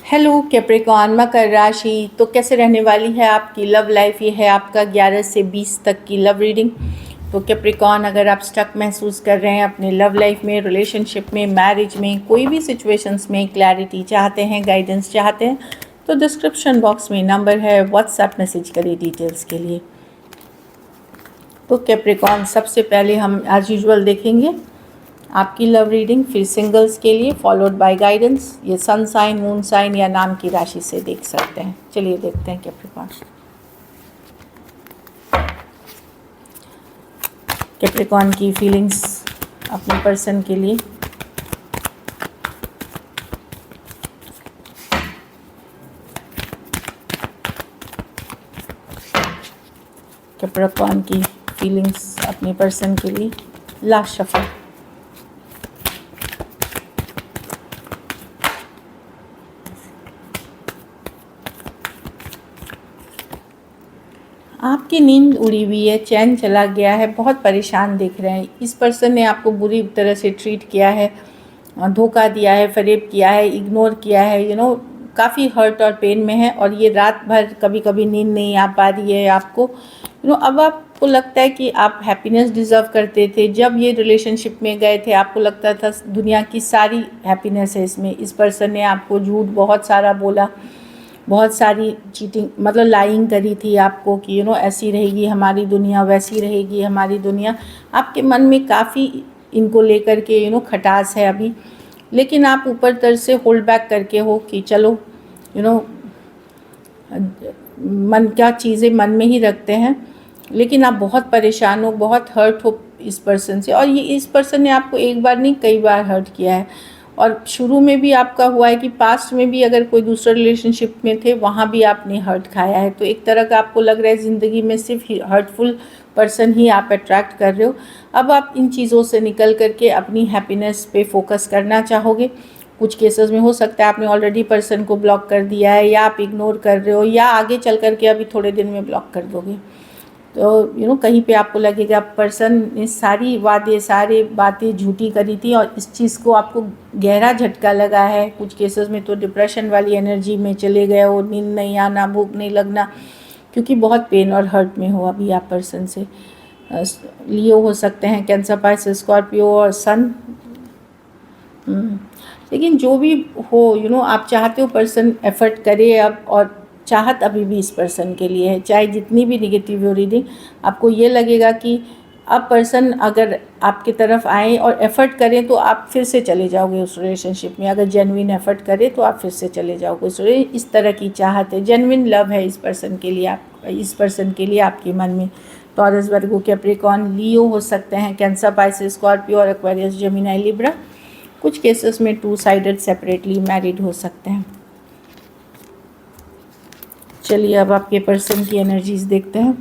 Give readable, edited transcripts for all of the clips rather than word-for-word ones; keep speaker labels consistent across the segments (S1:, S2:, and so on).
S1: Hello Capricorn मकर राशि। तो कैसे रहने वाली है आपकी लव लाइफ। ये है आपका 11 से 20 तक की लव रीडिंग। तो कैप्रिकॉर्न, अगर आप स्टक महसूस कर रहे हैं अपने लव लाइफ में, रिलेशनशिप में, मैरिज में, कोई भी सिचुएशंस में क्लैरिटी चाहते हैं, गाइडेंस चाहते हैं, तो डिस्क्रिप्शन बॉक्स में नंबर है, व्हाट्सएप मैसेज करिए डिटेल्स के लिए। तो कैप्रिकॉर्न, सबसे पहले हम एज यूजुअल देखेंगे आपकी लव रीडिंग, फिर सिंगल्स के लिए, फॉलोड बाय गाइडेंस। ये सन साइन, मून साइन या नाम की राशि से देख सकते हैं। चलिए देखते हैं कैप्रिकॉर्न। कैप्रिकॉर्न की फीलिंग्स अपने पर्सन के लिए। कैप्रिकॉर्न की फीलिंग्स अपने पर्सन के लिए। Last shuffle. आपकी नींद उड़ी हुई है, चैन चला गया है, बहुत परेशान दिख रहे हैं। इस पर्सन ने आपको बुरी तरह से ट्रीट किया है, धोखा दिया है, फरेब किया है, इग्नोर किया है, काफ़ी हर्ट और पेन में है। और ये रात भर कभी कभी नींद नहीं आ पा रही है आपको। अब आपको लगता है कि आप हैप्पीनेस डिज़र्व करते थे। जब ये रिलेशनशिप में गए थे आपको लगता था दुनिया की सारी हैप्पीनेस है इसमें। इस पर्सन ने आपको झूठ बहुत सारा बोला, बहुत सारी चीटिंग मतलब लाइंग करी थी आपको कि ऐसी रहेगी हमारी दुनिया, वैसी रहेगी हमारी दुनिया। आपके मन में काफ़ी इनको लेकर के खटास है अभी, लेकिन आप ऊपर तरह से होल्ड बैक करके हो कि चलो मन क्या चीज़ें मन में ही रखते हैं। लेकिन आप बहुत परेशान हो, बहुत हर्ट हो इस पर्सन से। और ये इस पर्सन ने आपको एक बार नहीं कई बार हर्ट किया है। और शुरू में भी आपका हुआ है कि पास्ट में भी अगर कोई दूसरा रिलेशनशिप में थे वहाँ भी आपने हर्ट खाया है। तो एक तरह का आपको लग रहा है ज़िंदगी में सिर्फ हर्टफुल पर्सन ही आप अट्रैक्ट कर रहे हो। अब आप इन चीज़ों से निकल करके अपनी हैप्पीनेस पे फोकस करना चाहोगे। कुछ केसेस में हो सकता है आपने ऑलरेडी पर्सन को ब्लॉक कर दिया है, या आप इग्नोर कर रहे हो, या आगे चल करके अभी थोड़े दिन में ब्लॉक कर दोगे। तो कहीं पे आपको लगेगा पर्सन ने सारी बातें झूठी करी थी और इस चीज़ को आपको गहरा झटका लगा है। कुछ केसेस में तो डिप्रेशन वाली एनर्जी में चले गए हो, नींद नहीं आना, भूख नहीं लगना, क्योंकि बहुत पेन और हर्ट में हो अभी आप पर्सन से। लियो हो सकते हैं, कैंसर, पाइसेस, स्कॉर्पियो और सन। लेकिन जो भी हो आप चाहते हो पर्सन एफर्ट करे अब, और चाहत अभी भी इस पर्सन के लिए है। चाहे जितनी भी निगेटिव हो रीडिंग, आपको ये लगेगा कि अब पर्सन अगर आपकी तरफ आए और एफ़र्ट करें तो आप फिर से चले जाओगे उस रिलेशनशिप में। अगर जेन्युइन एफ़र्ट करें तो आप फिर से चले जाओगे। इस तरह की चाहत है, जेन्युइन लव है इस पर्सन के लिए आपके मन में। टॉरस, वर्गो, कैप्रिकॉर्न, लियो हो सकते हैं, कैंसर, पाइसेस, स्कॉर्पियो और एक्वेरियस, जेमिनी, लिब्रा। कुछ केसेस में 2 साइडेड सेपरेटली मैरिड हो सकते हैं। चलिए अब आपके पर्सन की एनर्जीज देखते हैं।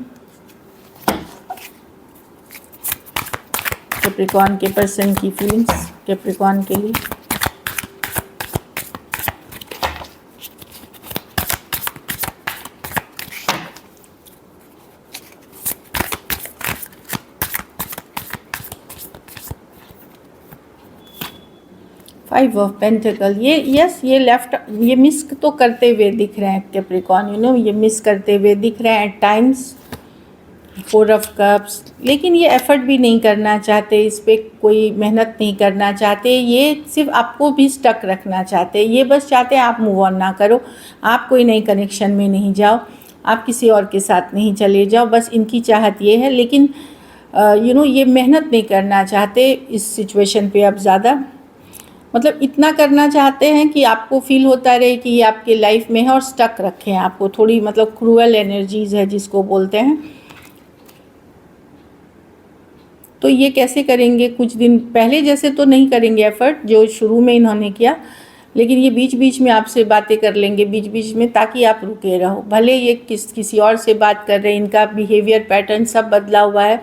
S1: कैप्रिकॉर्न के पर्सन की फीलिंग्स कैप्रिकॉर्न के लिए। फाइव ऑफ पेंटिकल, ये लेफ्ट, ये मिस तो करते हुए दिख रहे हैं कैप्रिकॉर्न, ये मिस करते हुए दिख रहे हैं एट टाइम्स। 4 ऑफ कप्स, लेकिन ये एफ़र्ट भी नहीं करना चाहते, इस पर कोई मेहनत नहीं करना चाहते। ये सिर्फ आपको भी स्टक रखना चाहते, ये बस चाहते हैं आप मूव ऑन ना करो, आप कोई नई कनेक्शन में नहीं जाओ, आप किसी और के साथ नहीं चले जाओ, बस इनकी चाहत ये है। लेकिन ये मेहनत नहीं करना चाहते इस सिचुएशन पे अब ज़्यादा, मतलब इतना करना चाहते हैं कि आपको फील होता रहे कि ये आपके लाइफ में है और स्टक रखें आपको। थोड़ी मतलब क्रूअल एनर्जीज है जिसको बोलते हैं। तो ये कैसे करेंगे, कुछ दिन पहले जैसे तो नहीं करेंगे एफ़र्ट जो शुरू में इन्होंने किया, लेकिन ये बीच बीच में आपसे बातें कर लेंगे बीच बीच में, ताकि आप रुके रहो। भले ये किसी और से बात कर रहे हैं, इनका बिहेवियर पैटर्न सब बदला हुआ है,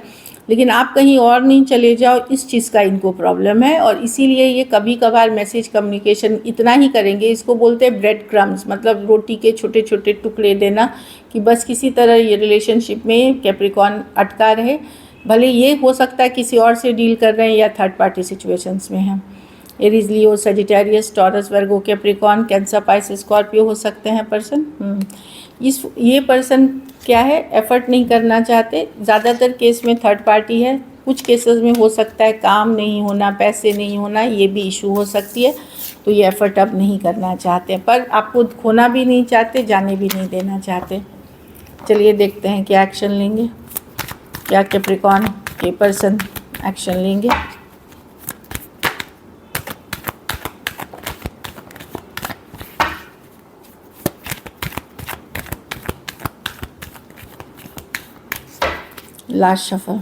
S1: लेकिन आप कहीं और नहीं चले जाओ, इस चीज़ का इनको प्रॉब्लम है। और इसीलिए ये कभी कभार मैसेज कम्युनिकेशन इतना ही करेंगे, इसको बोलते हैं ब्रेड क्रम्स, मतलब रोटी के छोटे छोटे टुकड़े देना, कि बस किसी तरह ये रिलेशनशिप में कैप्रिकॉर्न अटका रहे। भले ये हो सकता है किसी और से डील कर रहे हैं या थर्ड पार्टी सिचुएशंस में हैं, एरीज, लियो, सजिटेरियस, टॉरस, वर्गो, कैप्रिकॉर्न, कैंसर, पाइसेस, स्कॉर्पियो हो सकते हैं पर्सन। ये पर्सन क्या है, एफर्ट नहीं करना चाहते। ज़्यादातर केस में थर्ड पार्टी है, कुछ केसेस में हो सकता है काम नहीं होना, पैसे नहीं होना, ये भी इशू हो सकती है। तो ये एफर्ट अब नहीं करना चाहते, पर आपको खोना भी नहीं चाहते, जाने भी नहीं देना चाहते। चलिए देखते हैं क्या एक्शन लेंगे, क्या कैप्रिकॉर्न के पर्सन एक्शन लेंगे। Last shuffle.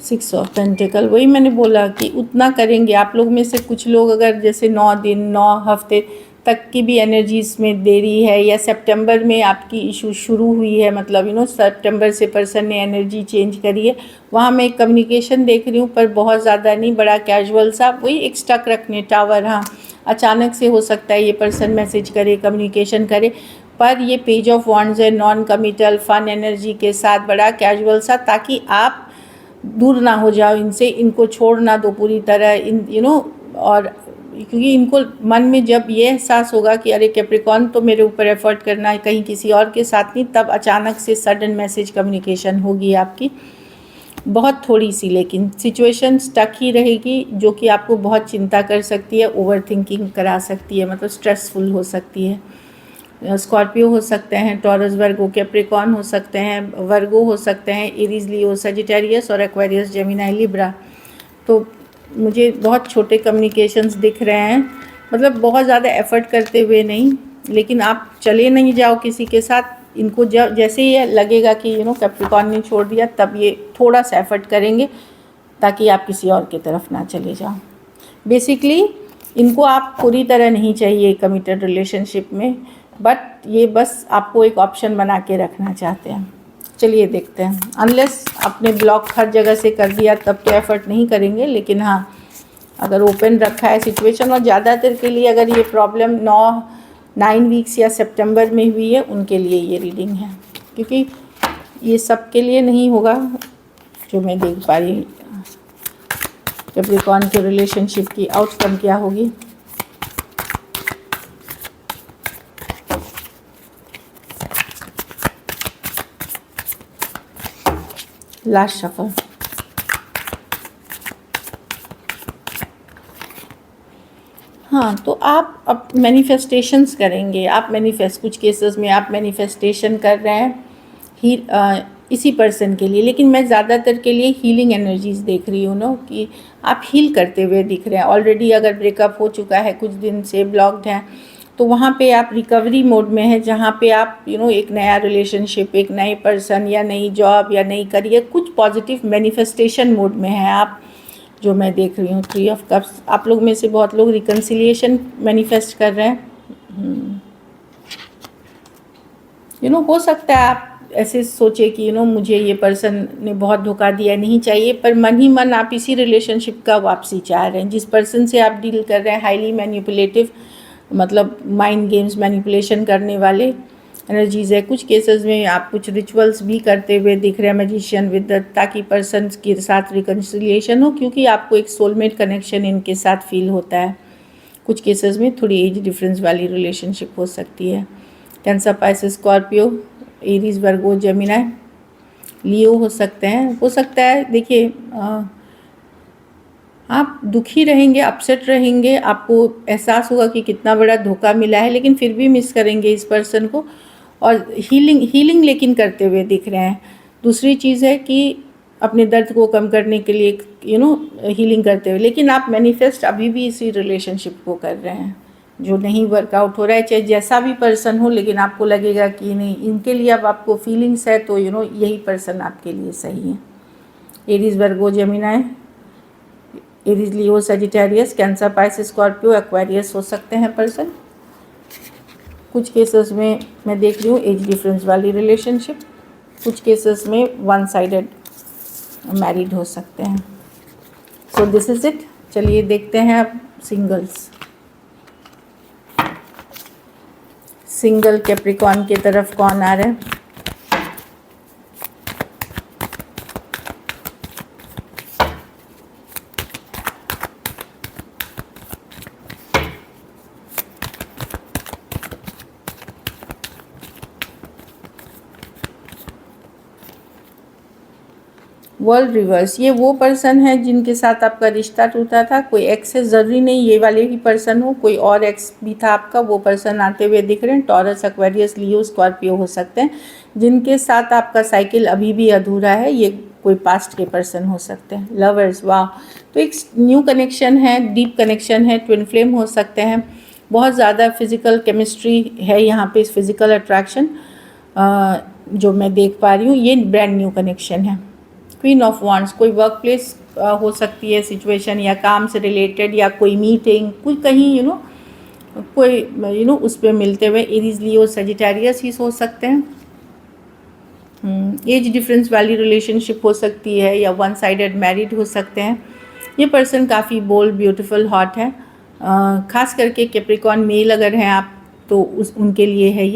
S1: Six of pentacle. वही मैंने बोला कि उतना करेंगे आप लोग में से कुछ लोग, अगर जैसे 9 दिन 9 हफ्ते तक की भी एनर्जीज में देरी है, या सितंबर में आपकी इशू शुरू हुई है, मतलब सितंबर से पर्सन ने एनर्जी चेंज करी है, वहाँ मैं एक कम्युनिकेशन देख रही हूँ, पर बहुत ज़्यादा नहीं, बड़ा कैजुअल सा, वही एक स्टक रखने टावर। हाँ, अचानक से हो सकता है ये पर्सन मैसेज करे, कम्युनिकेशन करे, पर ये पेज ऑफ वॉन्ड्स है, नॉन कमिटल फन एनर्जी के साथ, बड़ा कैजुअल सा, ताकि आप दूर ना हो जाओ इनसे, इनको छोड़ ना दो पूरी तरह और क्योंकि इनको मन में जब ये एहसास होगा कि अरे कैप्रिकॉर्न तो मेरे ऊपर एफर्ट करना है, कहीं किसी और के साथ नहीं, तब अचानक से सडन मैसेज कम्युनिकेशन होगी आपकी, बहुत थोड़ी सी, लेकिन सिचुएशन स्टक ही रहेगी, जो कि आपको बहुत चिंता कर सकती है, ओवर थिंकिंग करा सकती है, मतलब स्ट्रेसफुल हो सकती है। स्कॉर्पियो हो सकते हैं, टॉरस, वर्गो, कैप्रिकॉर्न हो सकते हैं, वर्गो हो सकते हैं, एरीज, लियो, सजिटेरियस और एक्वेरियस, जेमिनी, लिब्रा। तो मुझे बहुत छोटे कम्युनिकेशंस दिख रहे हैं, मतलब बहुत ज़्यादा एफर्ट करते हुए नहीं, लेकिन आप चले नहीं जाओ किसी के साथ। इनको जब जैसे ये लगेगा कि कैप्रिकॉर्न ने छोड़ दिया, तब ये थोड़ा सा एफर्ट करेंगे, ताकि आप किसी और की तरफ ना चले जाओ। बेसिकली इनको आप पूरी तरह नहीं चाहिए कमिटेड रिलेशनशिप में, बट ये बस आपको एक ऑप्शन बना के रखना चाहते हैं। चलिए देखते हैं, अनलेस आपने ब्लॉक हर जगह से कर दिया तब तो एफर्ट नहीं करेंगे, लेकिन हाँ, अगर ओपन रखा है सिचुएशन, और ज़्यादातर के लिए अगर ये प्रॉब्लम 9 वीक्स या सितंबर में हुई है, उनके लिए ये रीडिंग है, क्योंकि ये सब के लिए नहीं होगा जो मैं देख पा रही हूँ। कैप्रिकॉर्न के रिलेशनशिप की आउटकम क्या होगी। Last shuffle. हाँ, तो आप अब मैनिफेस्टेशंस करेंगे, आप कुछ केसेस में आप मैनिफेस्टेशन कर रहे हैं इसी पर्सन के लिए, लेकिन मैं ज़्यादातर के लिए हीलिंग एनर्जीज देख रही हूँ कि आप हील करते हुए दिख रहे हैं। ऑलरेडी अगर ब्रेकअप हो चुका है, कुछ दिन से ब्लॉक्ड हैं, तो वहाँ पे आप रिकवरी मोड में हैं, जहाँ पे आप एक नया रिलेशनशिप, एक नए पर्सन या नई जॉब या नई करियर, कुछ पॉजिटिव मैनिफेस्टेशन मोड में हैं आप, जो मैं देख रही हूँ। 3 ऑफ कप्स, आप लोग में से बहुत लोग रिकन्सिलिएशन मैनिफेस्ट कर रहे हैं। हो सकता है आप ऐसे सोचे कि मुझे ये पर्सन ने बहुत धोखा दिया, नहीं चाहिए, पर मन ही मन आप इसी रिलेशनशिप का वापसी चाह रहे हैं। जिस पर्सन से आप डील कर रहे हैं हाईली मैनिपुलेटिव, मतलब माइंड गेम्स, मैनिपुलेशन करने वाले एनर्जीज है। कुछ केसेस में आप कुछ रिचुअल्स भी करते हुए दिख रहे हैं मैजिशियन विद, ताकि पर्सन के साथ रिकन्सिलिएशन हो, क्योंकि आपको एक सोलमेट कनेक्शन इनके साथ फील होता है। कुछ केसेस में थोड़ी एज डिफरेंस वाली रिलेशनशिप हो सकती है। Cancer, Pisces, Scorpio, Aries, Virgo, Gemini, लियो हो सकते हैं। हो सकता है देखिए, आप दुखी रहेंगे, अपसेट रहेंगे, आपको एहसास होगा कि कितना बड़ा धोखा मिला है, लेकिन फिर भी मिस करेंगे इस पर्सन को, और हीलिंग लेकिन करते हुए दिख रहे हैं। दूसरी चीज़ है कि अपने दर्द को कम करने के लिए हीलिंग करते हुए, लेकिन आप मैनिफेस्ट अभी भी इसी रिलेशनशिप को कर रहे हैं जो नहीं वर्कआउट हो रहा है, चाहे जैसा भी पर्सन हो, लेकिन आपको लगेगा कि नहीं, इनके लिए अब आपको फीलिंग्स है, तो यही पर्सन आपके लिए सही है। Aries, Virgo, Gemini, Aries, Leo, Sagittarius, Cancer, Pisces, Scorpio, Aquarius हो सकते हैं पर्सन। कुछ केसेस में मैं देख रही हूँ एज डिफरेंस वाली रिलेशनशिप, कुछ केसेस में वन साइडेड मैरिड हो सकते हैं। So this is it. चलिए देखते हैं अब सिंगल कैप्रिकॉर्न की तरफ कौन आ रहा है। वर्ल्ड रिवर्स, ये वो पर्सन है जिनके साथ आपका रिश्ता टूटा था। कोई एक्स है, ज़रूरी नहीं ये वाले ही पर्सन हो, कोई और एक्स भी था आपका, वो पर्सन आते हुए दिख रहे हैं। टॉरस, एक्वेरियस, लियो, स्कॉर्पियो हो सकते हैं जिनके साथ आपका साइकिल अभी भी अधूरा है। ये कोई पास्ट के पर्सन हो सकते हैं। लवर्स, वाह, तो एक न्यू कनेक्शन है, डीप कनेक्शन है, ट्विन फ्लेम हो सकते हैं। बहुत ज़्यादा फिज़िकल केमिस्ट्री है यहाँ पे, फिज़िकल अट्रैक्शन जो मैं देख पा रही हूँ। ये ब्रांड न्यू कनेक्शन है। क्वीन ऑफ वांड्स, कोई वर्क प्लेस हो सकती है सिचुएशन, या काम से रिलेटेड, या कोई मीटिंग, कोई कहीं कोई उस पर मिलते हुए। एरीज, लियो, सजिटेरियस ही हो सकते हैं। एज डिफरेंस वाली रिलेशनशिप हो सकती है, या वन साइडेड मैरिड हो सकते हैं। ये पर्सन काफ़ी बोल्ड, ब्यूटीफुल, हॉट है। खास करके कैप्रिकॉर्न मेल अगर हैं आप तो उनके लिए है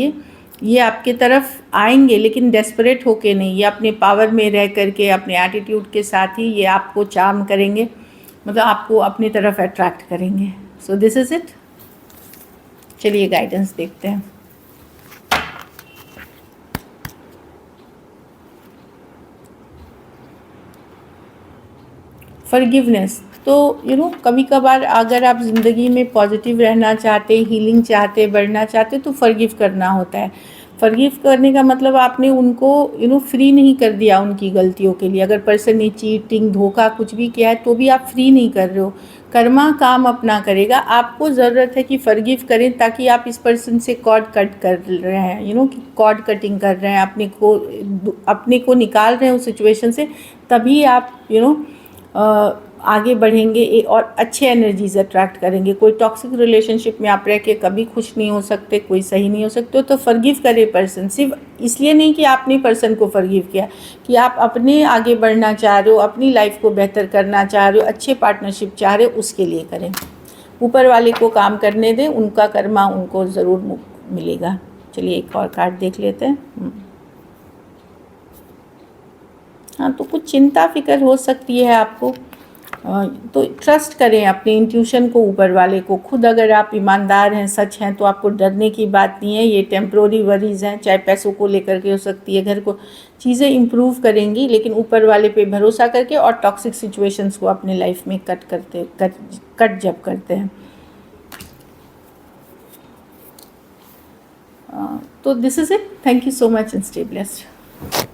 S1: ये आपके तरफ आएंगे, लेकिन डेस्परेट होके नहीं। ये अपने पावर में रह करके, अपने एटीट्यूड के साथ ही ये आपको चार्म करेंगे, मतलब आपको अपनी तरफ अट्रैक्ट करेंगे। So this is it. चलिए गाइडेंस देखते हैं। फॉरगिवनेस, तो कभी कभार अगर आप ज़िंदगी में पॉजिटिव रहना चाहते, हीलिंग चाहते, बढ़ना चाहते, तो फॉरगिव करना होता है। फॉरगिव करने का मतलब आपने उनको फ्री नहीं कर दिया उनकी गलतियों के लिए। अगर पर्सन ने चीटिंग, धोखा कुछ भी किया है तो भी आप फ्री नहीं कर रहे हो। कर्मा काम अपना करेगा। आपको ज़रूरत है कि फॉरगिव करें, ताकि आप इस पर्सन से कॉर्ड कट कर रहे हैं, कि कॉर्ड कटिंग कर रहे हैं, अपने को निकाल रहे हैं उस सिचुएशन से। तभी आप आगे बढ़ेंगे और अच्छे एनर्जीज अट्रैक्ट करेंगे। कोई टॉक्सिक रिलेशनशिप में आप रह के कभी खुश नहीं हो सकते, कोई सही नहीं हो सकते, तो फॉरगिव करे पर्सन। सिर्फ इसलिए नहीं कि आपने पर्सन को फॉरगिव किया, कि आप अपने आगे बढ़ना चाह रहे हो, अपनी लाइफ को बेहतर करना चाह रहे हो, अच्छे पार्टनरशिप चाह रहे हो, उसके लिए करें। ऊपर वाले को काम करने दें, उनका कर्मा उनको ज़रूर मिलेगा। चलिए एक और कार्ड देख लेते हैं। हाँ, तो कुछ चिंता फिक्र हो सकती है आपको, तो ट्रस्ट करें अपने इंट्यूशन को, ऊपर वाले को। खुद अगर आप ईमानदार हैं, सच हैं, तो आपको डरने की बात नहीं है। ये टेम्प्रोरी वरीज हैं, चाहे पैसों को लेकर के हो सकती है, घर को, चीज़ें इम्प्रूव करेंगी, लेकिन ऊपर वाले पे भरोसा करके, और टॉक्सिक सिचुएशंस को अपने लाइफ में कट जब करते हैं। तो this is it. Thank you so much and stay blessed.